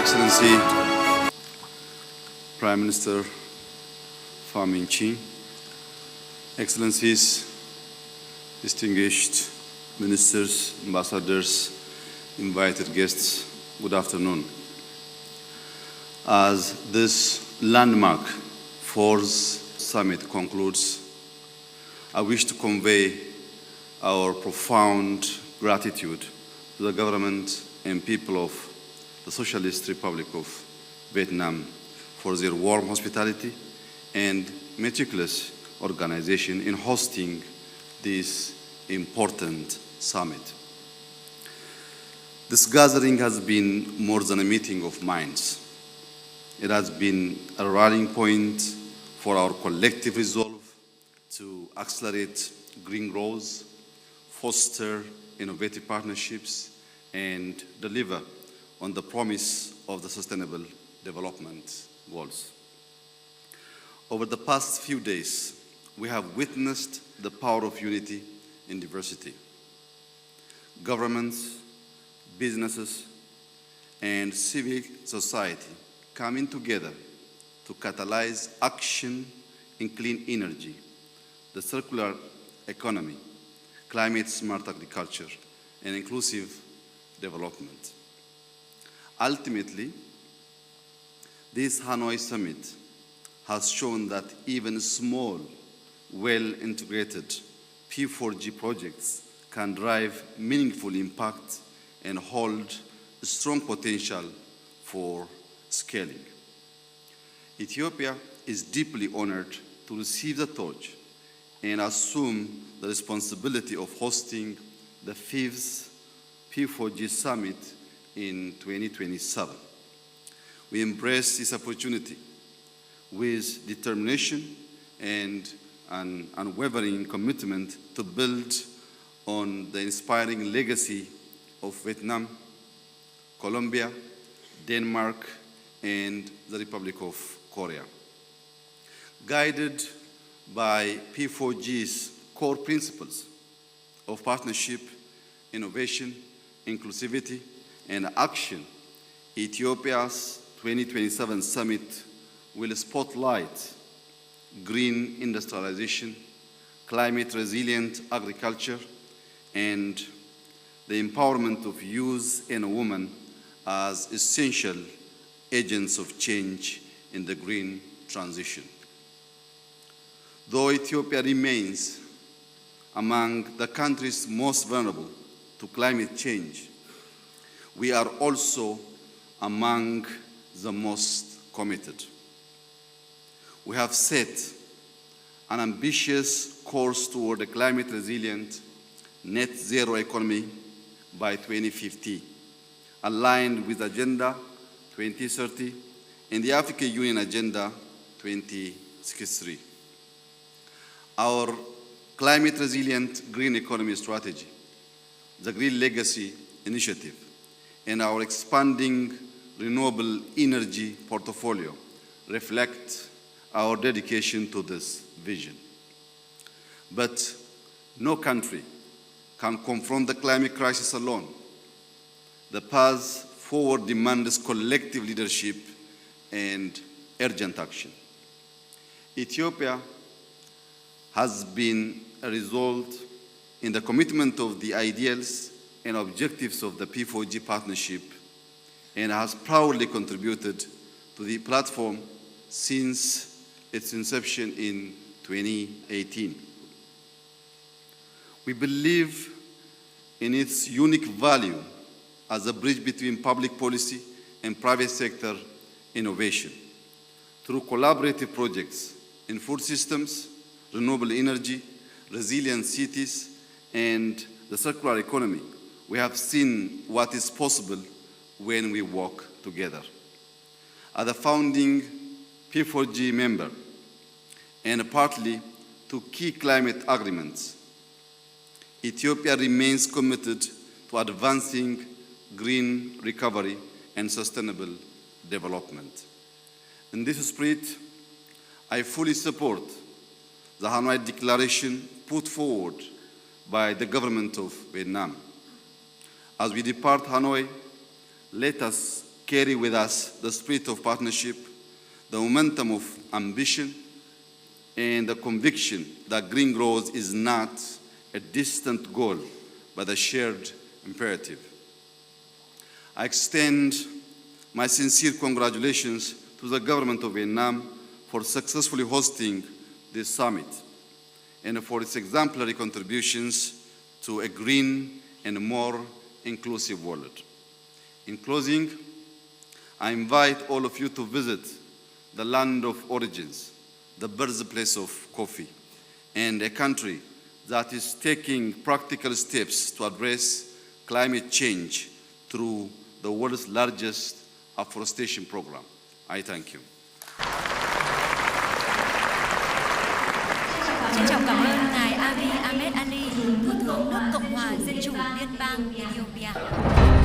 Excellency Prime Minister Pham Minh Chinh, Excellencies, distinguished ministers, ambassadors, invited guests, good afternoon. As this landmark fourth summit concludes, I wish to convey our profound gratitude to the government and people of the Socialist Republic of Vietnam for their warm hospitality and meticulous organization in hosting this important summit. This gathering has been more than a meeting of minds. It has been a rallying point for our collective resolve to accelerate green growth, foster innovative partnerships, and deliver on the promise of the Sustainable Development Goals. Over the past few days, we have witnessed the power of unity in diversity. Governments, businesses, and civic society coming together to catalyze action in clean energy, the circular economy, climate-smart agriculture, and inclusive development. Ultimately, this Hanoi Summit has shown that even small, well-integrated P4G projects can drive meaningful impact and hold strong potential for scaling. Ethiopia is deeply honored to receive the torch and assume the responsibility of hosting the fifth P4G Summit in 2027. We embrace this opportunity with determination and an unwavering commitment to build on the inspiring legacy of Vietnam, Colombia, Denmark, and the Republic of Korea. Guided by P4G's core principles of partnership, innovation, inclusivity, and action, Ethiopia's 2027 summit will spotlight green industrialization, climate-resilient agriculture, and the empowerment of youth and women as essential agents of change in the green transition. Though Ethiopia remains among the countries most vulnerable to climate change, we are also among the most committed. We have set an ambitious course toward a climate-resilient, net-zero economy by 2050, aligned with Agenda 2030 and the African Union Agenda 2063. Our climate-resilient green economy strategy, the Green Legacy Initiative, and our expanding renewable energy portfolio reflect our dedication to this vision. But no country can confront the climate crisis alone. The path forward demands collective leadership and urgent action. Ethiopia has been a result in the commitment of the ideals and objectives of the P4G partnership and has proudly contributed to the platform since its inception in 2018. We believe in its unique value as a bridge between public policy and private sector innovation. Through collaborative projects in food systems, renewable energy, resilient cities, and the circular economy, we have seen what is possible when we work together. As a founding P4G member and partly to key climate agreements, Ethiopia remains committed to advancing green recovery and sustainable development. In this spirit, I fully support the Hanoi Declaration put forward by the government of Vietnam. As we depart Hanoi, let us carry with us the spirit of partnership, the momentum of ambition, and the conviction that green growth is not a distant goal, but a shared imperative. I extend my sincere congratulations to the government of Vietnam for successfully hosting this summit and for its exemplary contributions to a green and more inclusive world. In closing, I invite all of you to visit the land of origins, the birthplace of coffee, and a country that is taking practical steps to address climate change through the world's largest afforestation program. I thank you. Trân trọng cảm ơn Ngài Abiy Ahmed Ali, Thủ tướng nước Cộng hòa Dân chủ Liên bang Ethiopia.